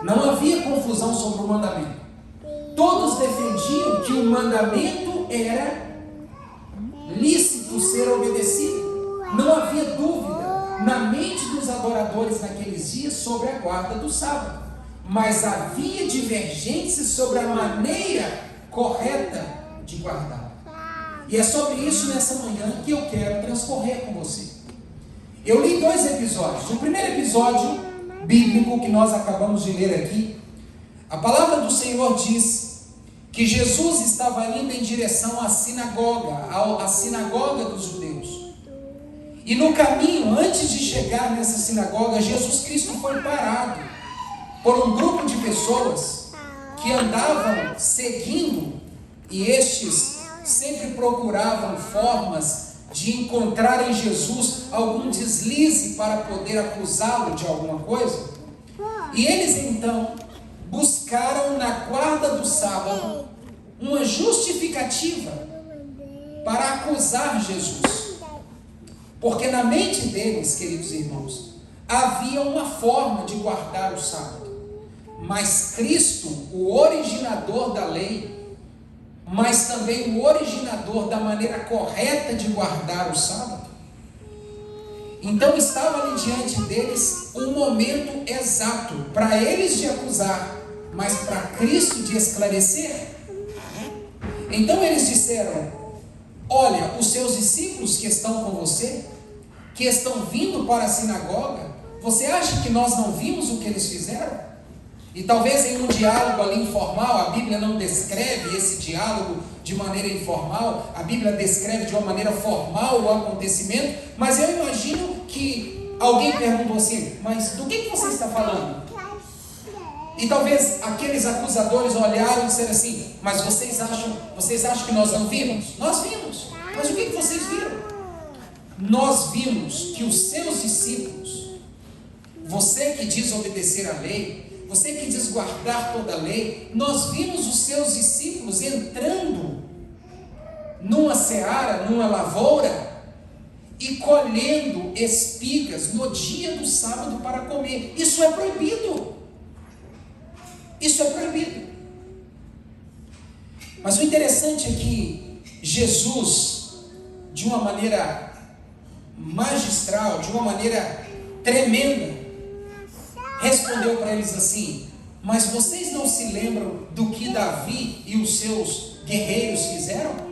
Não havia confusão sobre o mandamento. Todos defendiam que o mandamento era lícito ser obedecido. Não havia dúvida na mente dos adoradores naqueles dias sobre a guarda do sábado. Mas havia divergências sobre a maneira correta de guardar. E é sobre isso nessa manhã que eu quero transcorrer com você. Eu li 2 episódios. O primeiro episódio bíblico que nós acabamos de ler aqui, a palavra do Senhor diz que Jesus estava indo em direção à sinagoga, à sinagoga dos judeus. E no caminho, antes de chegar nessa sinagoga, Jesus Cristo foi parado por um grupo de pessoas que andavam seguindo, e estes sempre procuravam formas de encontrar em Jesus algum deslize para poder acusá-lo de alguma coisa. E eles então buscaram na guarda do sábado uma justificativa para acusar Jesus. Porque na mente deles, queridos irmãos, havia uma forma de guardar o sábado. Mas Cristo, o originador da lei, mas também o originador da maneira correta de guardar o sábado, então estava ali diante deles um momento exato para eles de acusar, mas para Cristo de esclarecer. Então eles disseram: olha, os seus discípulos que estão com você, que estão vindo para a sinagoga, você acha que nós não vimos o que eles fizeram? E talvez em um diálogo ali informal, a Bíblia não descreve esse diálogo de maneira informal, a Bíblia descreve de uma maneira formal o acontecimento, mas eu imagino que alguém perguntou assim: mas do que você está falando? E talvez aqueles acusadores olharam e disseram assim: mas vocês acham que nós não vimos? Nós vimos, mas o que vocês viram? Nós vimos que os seus discípulos, você que diz obedecer à lei, você que diz guardar toda a lei, nós vimos os seus discípulos entrando numa seara, numa lavoura, e colhendo espigas no dia do sábado para comer. Isso é proibido. Isso é proibido. Mas o interessante é que Jesus, de uma maneira magistral, de uma maneira tremenda, respondeu para eles assim: mas vocês não se lembram do que Davi e os seus guerreiros fizeram?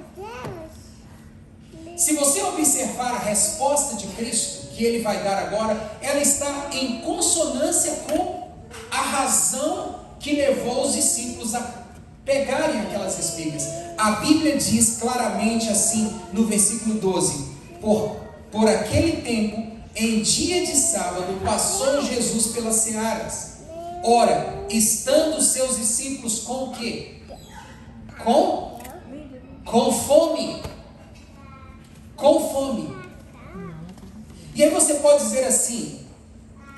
Se você observar a resposta de Cristo, que ele vai dar agora, ela está em consonância com a razão que levou os discípulos a pegarem aquelas espigas. A Bíblia diz claramente assim no versículo 12: por aquele tempo, em dia de sábado, passou Jesus pelas searas. Ora, estando seus discípulos com o quê? Com fome. Com fome. E aí você pode dizer assim: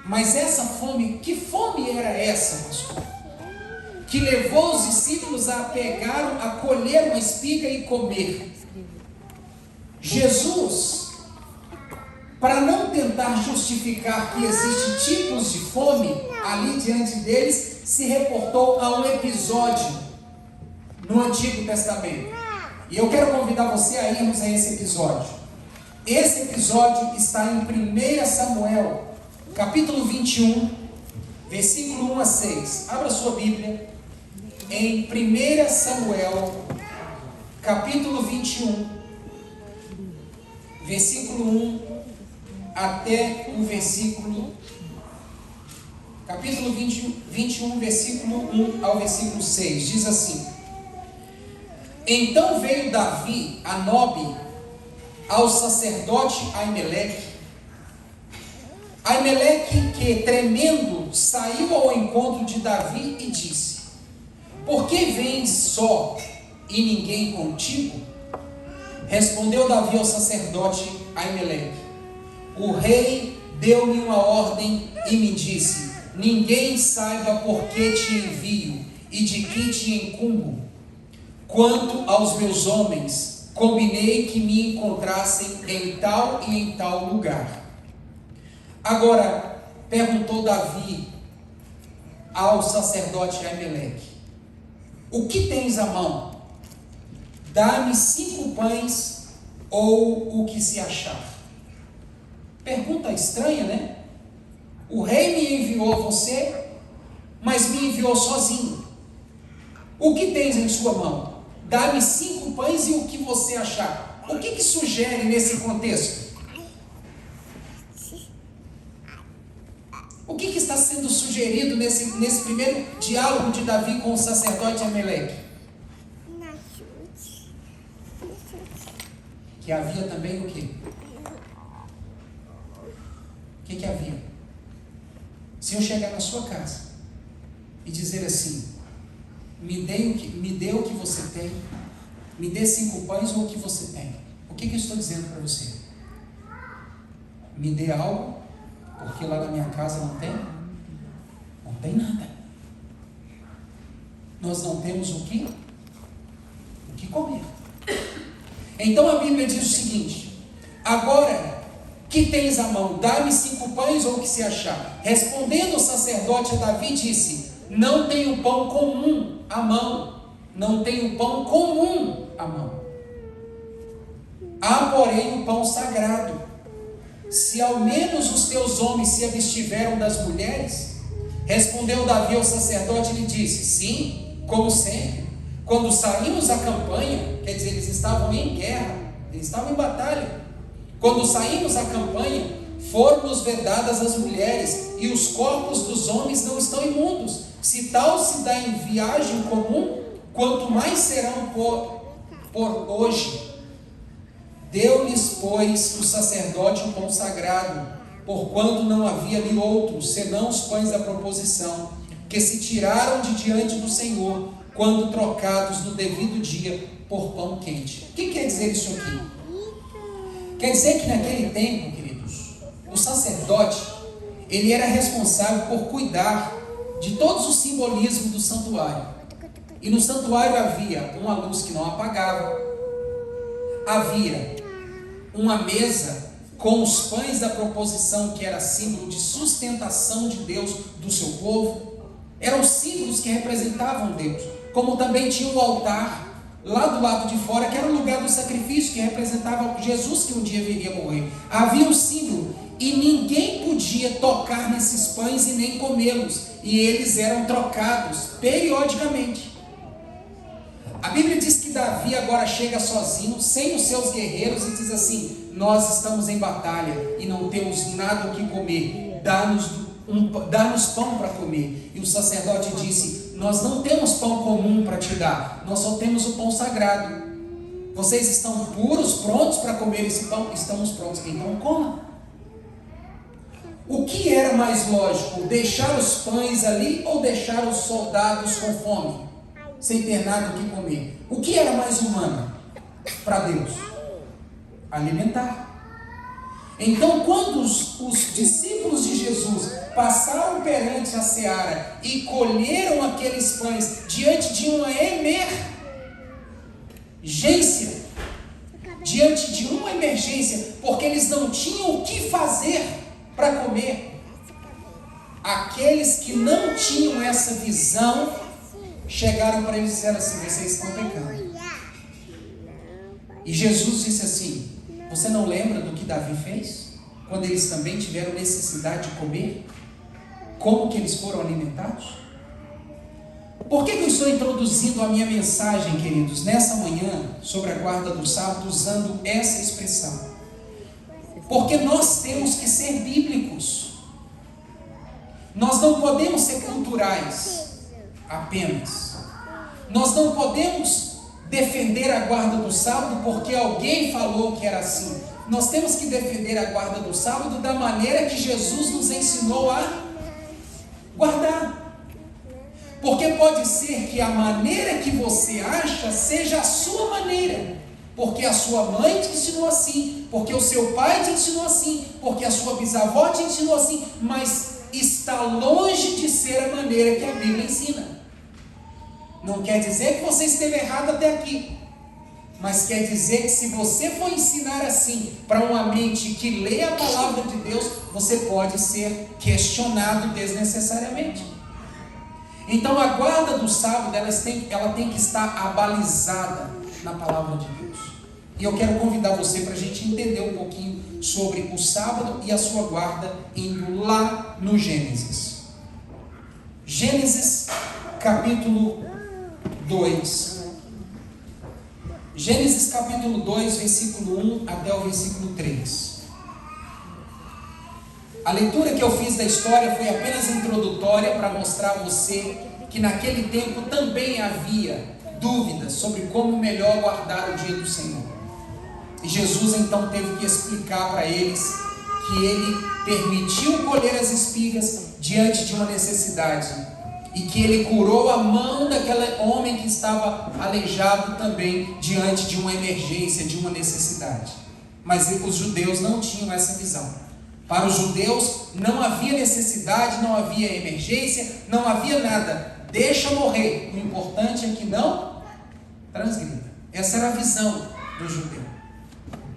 mas essa fome, que fome era essa, pastor? Que levou os discípulos a colher uma espiga e comer. Jesus, para não tentar justificar que existem tipos de fome ali diante deles, se reportou a um episódio no Antigo Testamento. E eu quero convidar você a irmos a esse episódio. Esse episódio está em 1 Samuel, capítulo 21, versículo 1 a 6. Abra sua Bíblia em 1 Samuel, capítulo 21, versículo 1 até o versículo, capítulo 21, versículo 1 ao versículo 6, diz assim: Então veio Davi a Nobe, ao sacerdote Aimeleque. Aimeleque, que tremendo, saiu ao encontro de Davi e disse: Por que vens só e ninguém contigo? Respondeu Davi ao sacerdote Aimeleque: O rei deu-me uma ordem e me disse: Ninguém saiba por que te envio e de que te incumbo. Quanto aos meus homens, combinei que me encontrassem em tal e em tal lugar. Agora, perguntou Davi ao sacerdote Aimeleque: o que tens à mão? Dá-me 5 pães ou o que se achar. Pergunta estranha, né? O rei me enviou a você, mas me enviou sozinho. O que tens em sua mão? Dá-me 5 pães e o que você achar. O que sugere nesse contexto? O que está sendo sugerido nesse primeiro diálogo de Davi com o sacerdote Aimeleque? Que havia também o quê? O que havia? Se eu chegar na sua casa e dizer assim: me dê o que você tem, me dê 5 pães ou o que você tem, o que eu estou dizendo para você? Me dê algo, porque lá na minha casa não tem? Não tem nada. Nós não temos o que comer. Então a Bíblia diz o seguinte: agora, que tens à mão? Dá-me 5 pães ou o que se achar. Respondendo o sacerdote a Davi, disse: não tenho pão comum à mão. Não tenho pão comum à mão. Há, porém, o pão sagrado. Se ao menos os teus homens se abstiveram das mulheres. Respondeu Davi ao sacerdote e lhe disse: sim, como sempre. Quando saímos à campanha, quer dizer, eles estavam em guerra, eles estavam em batalha. Quando saímos à campanha, foram-nos vedadas as mulheres, e os corpos dos homens não estão imundos. Se tal se dá em viagem comum, quanto mais serão por hoje. Deu-lhes, pois, o sacerdote o pão sagrado, porquanto não havia ali outros, senão os pães da proposição, que se tiraram de diante do Senhor, quando trocados no devido dia por pão quente. O que quer dizer isso aqui? Quer dizer que naquele tempo, queridos, o sacerdote, ele era responsável por cuidar de todos os simbolismos do santuário. E no santuário havia uma luz que não apagava, havia uma mesa com os pães da proposição, que era símbolo de sustentação de Deus do seu povo. Eram símbolos que representavam Deus. Como também tinha um altar lá do lado de fora, que era o lugar do sacrifício, que representava Jesus que um dia viria morrer. Havia um símbolo, e ninguém podia tocar nesses pães e nem comê-los, e eles eram trocados periodicamente. A Bíblia diz que Davi agora chega sozinho, sem os seus guerreiros, e diz assim: nós estamos em batalha e não temos nada o que comer, dá-nos pão para comer. E o sacerdote disse: nós não temos pão comum para te dar, nós só temos o pão sagrado. Vocês estão puros, prontos para comer esse pão? Estamos prontos, então coma. O que era mais lógico, deixar os pães ali ou deixar os soldados com fome, sem ter nada o que comer? O que era mais humano para Deus? Alimentar. Então, quando os discípulos de Jesus passaram perante a seara e colheram aqueles pães diante de uma emergência, porque eles não tinham o que fazer para comer, aqueles que não tinham essa visão chegaram para eles e disseram assim: vocês estão pecando. E Jesus disse assim: você não lembra do que Davi fez? Quando eles também tiveram necessidade de comer? Como que eles foram alimentados? Por que eu estou introduzindo a minha mensagem, queridos, nessa manhã, sobre a guarda do sábado, usando essa expressão? Porque nós temos que ser bíblicos. Nós não podemos ser culturais apenas. Nós não podemos defender a guarda do sábado porque alguém falou que era assim. Nós temos que defender a guarda do sábado da maneira que Jesus nos ensinou a guardar. Porque pode ser que a maneira que você acha seja a sua maneira, porque a sua mãe te ensinou assim, porque o seu pai te ensinou assim, porque a sua bisavó te ensinou assim, mas está longe de ser a maneira que a Bíblia ensina. Não quer dizer que você esteve errado até aqui, mas quer dizer que se você for ensinar assim para uma mente que lê a palavra de Deus, você pode ser questionado desnecessariamente. Então a guarda do sábado, ela tem que estar abalizada na palavra de Deus. E eu quero convidar você para a gente entender um pouquinho sobre o sábado e a sua guarda, indo lá no Gênesis. Gênesis capítulo 2. Gênesis capítulo 2, versículo 1 até o versículo 3. A leitura que eu fiz da história foi apenas introdutória para mostrar a você que naquele tempo também havia dúvidas sobre como melhor guardar o dia do Senhor. E Jesus então teve que explicar para eles que ele permitiu colher as espigas diante de uma necessidade e que ele curou a mão daquele homem que estava aleijado também diante de uma emergência, de uma necessidade. Mas os judeus não tinham essa visão. Para os judeus não havia necessidade, não havia emergência, não havia nada. Deixa morrer, o importante é que não transgrida. Essa era a visão do judeu.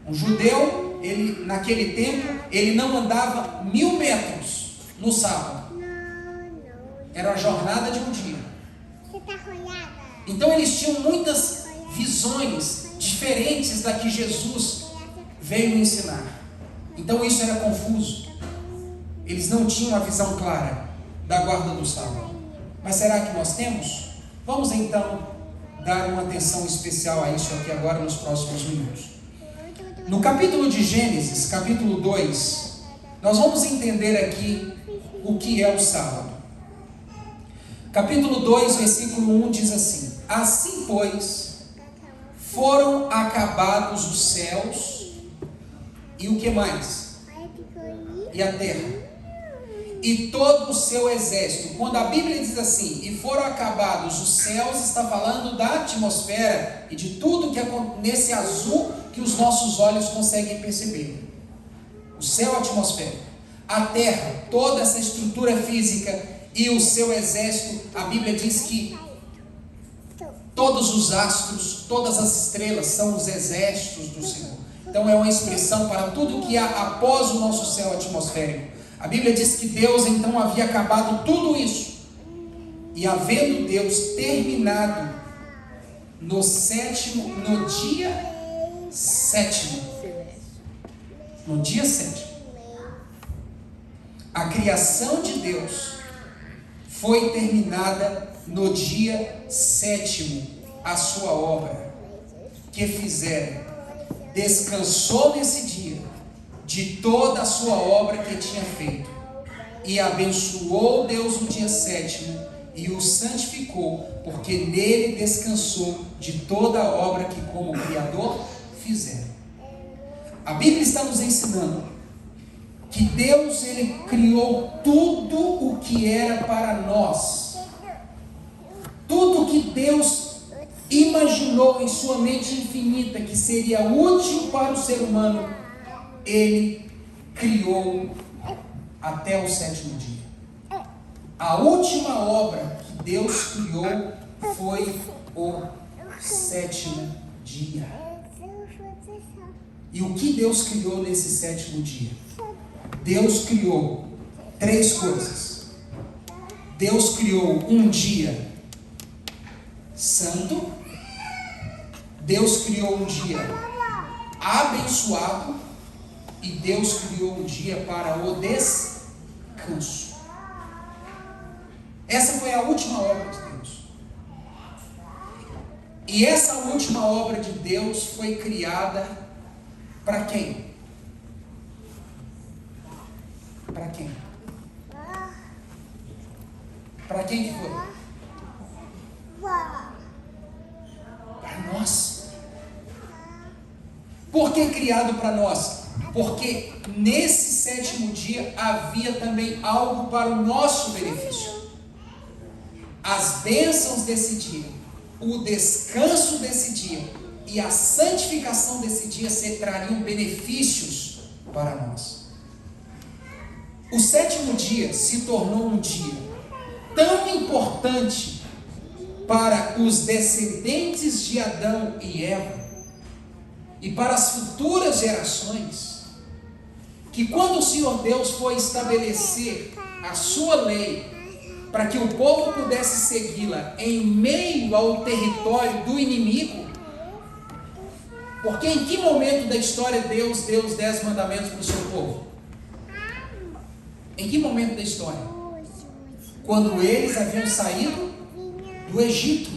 Um judeu, ele, naquele tempo, ele não andava 1000 metros no sábado. Era a jornada de um dia. Então eles tinham muitas visões diferentes da que Jesus veio ensinar. Então isso era confuso. Eles não tinham a visão clara da guarda do sábado. Mas será que nós temos? Vamos então dar uma atenção especial a isso aqui agora nos próximos minutos. No capítulo de Gênesis, capítulo 2, nós vamos entender aqui o que é o sábado. Capítulo 2, versículo 1 diz assim: Assim, pois, foram acabados os céus e o que mais? E a terra. E todo o seu exército. Quando a Bíblia diz assim, e foram acabados os céus, está falando da atmosfera e de tudo que é nesse azul que os nossos olhos conseguem perceber. O céu, a atmosfera. A terra, toda essa estrutura física e o seu exército. A Bíblia diz que todos os astros, todas as estrelas são os exércitos do Senhor. Então é uma expressão para tudo que há após o nosso céu atmosférico. A Bíblia diz que Deus então havia acabado tudo isso. E havendo Deus terminado no dia sétimo. No dia sétimo. A criação de Deus foi terminada no dia sétimo. A sua obra que fizeram. Descansou nesse dia de toda a sua obra que tinha feito, e abençoou Deus o dia sétimo, e o santificou, porque nele descansou de toda a obra que como Criador fizera. A Bíblia está nos ensinando que Deus, ele criou tudo o que era para nós. Tudo que Deus imaginou em sua mente infinita que seria útil para o ser humano, ele criou até o sétimo dia. A última obra que Deus criou foi o sétimo dia. E o que Deus criou nesse sétimo dia? Deus criou 3 coisas. Deus criou um dia santo. Deus criou um dia abençoado. E Deus criou um dia para o descanso. Essa foi a última obra de Deus. E essa última obra de Deus foi criada para quem? Para quem? Para quem que foi? Para nós. Por que criado para nós? Porque nesse sétimo dia havia também algo para o nosso benefício. As bênçãos desse dia, o descanso desse dia e a santificação desse dia trariam benefícios para nós. O sétimo dia se tornou um dia tão importante para os descendentes de Adão e Eva e para as futuras gerações, que quando o Senhor Deus foi estabelecer a sua lei, para que o povo pudesse segui-la em meio ao território do inimigo. Porque em que momento da história Deus deu os 10 mandamentos para o seu povo? Em que momento da história? Quando eles haviam saído do Egito.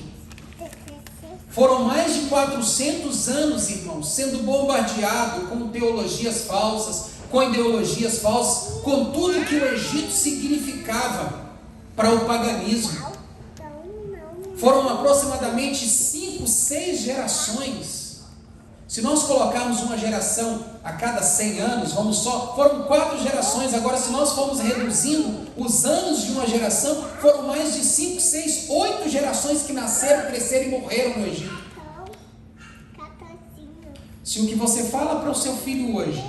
Foram mais de 400 anos, irmãos, sendo bombardeado com teologias falsas, com ideologias falsas, com tudo que o Egito significava para o paganismo. Foram aproximadamente 5, 6 gerações. Se nós colocarmos uma geração a cada 100 anos, foram 4 gerações. Agora, se nós formos reduzindo os anos de uma geração, foram mais de 5, 6, 8 gerações que nasceram, cresceram e morreram no Egito. Se o que você fala para o seu filho hoje,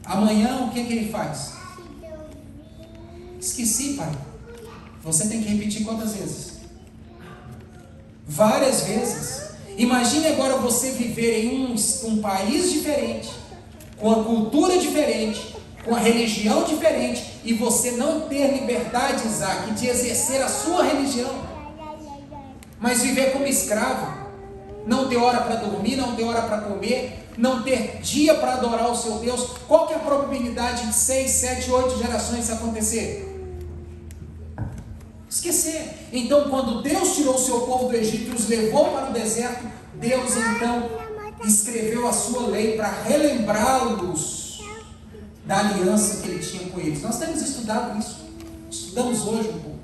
amanhã o que ele faz? Esqueci, pai. Você tem que repetir quantas vezes? Várias vezes. Imagine agora você viver em um país diferente, com a cultura diferente, com a religião diferente, e você não ter liberdade, Isaac, de exercer a sua religião, mas viver como escravo, não ter hora para dormir, não ter hora para comer, não ter dia para adorar o seu Deus. Qual que é a probabilidade de 6, 7, 8 gerações isso acontecer? Esquecer. Então, quando Deus tirou o seu povo do Egito e os levou para o deserto, Deus então escreveu a sua lei para relembrá-los da aliança que ele tinha com eles. Nós temos estudado isso, estudamos hoje um pouco.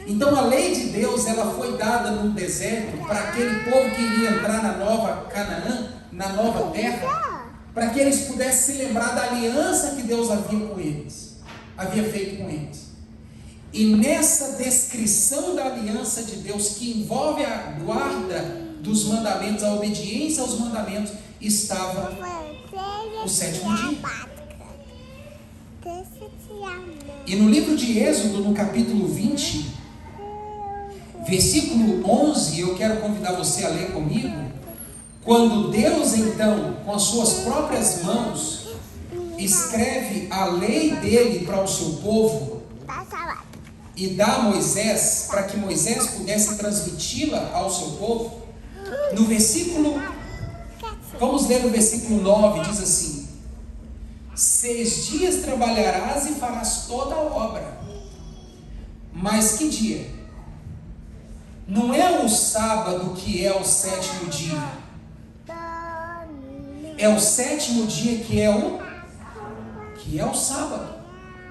Então a lei de Deus, ela foi dada no deserto para aquele povo que iria entrar na nova Canaã, na nova terra, para que eles pudessem se lembrar da aliança que Deus havia feito com eles. E nessa descrição da aliança de Deus, que envolve a guarda dos mandamentos, a obediência aos mandamentos, estava o 7º dia. E no livro de Êxodo, no capítulo 20, versículo 11, eu quero convidar você a ler comigo, quando Deus então, com as suas próprias mãos, escreve a lei dele para o seu povo, e dá a Moisés, para que Moisés pudesse transmiti-la ao seu povo, no versículo, vamos ler no versículo 9, diz assim: 6 dias trabalharás e farás toda a obra. Mas que dia? Não é o sábado que é o 7º dia. É o 7º dia que é o sábado.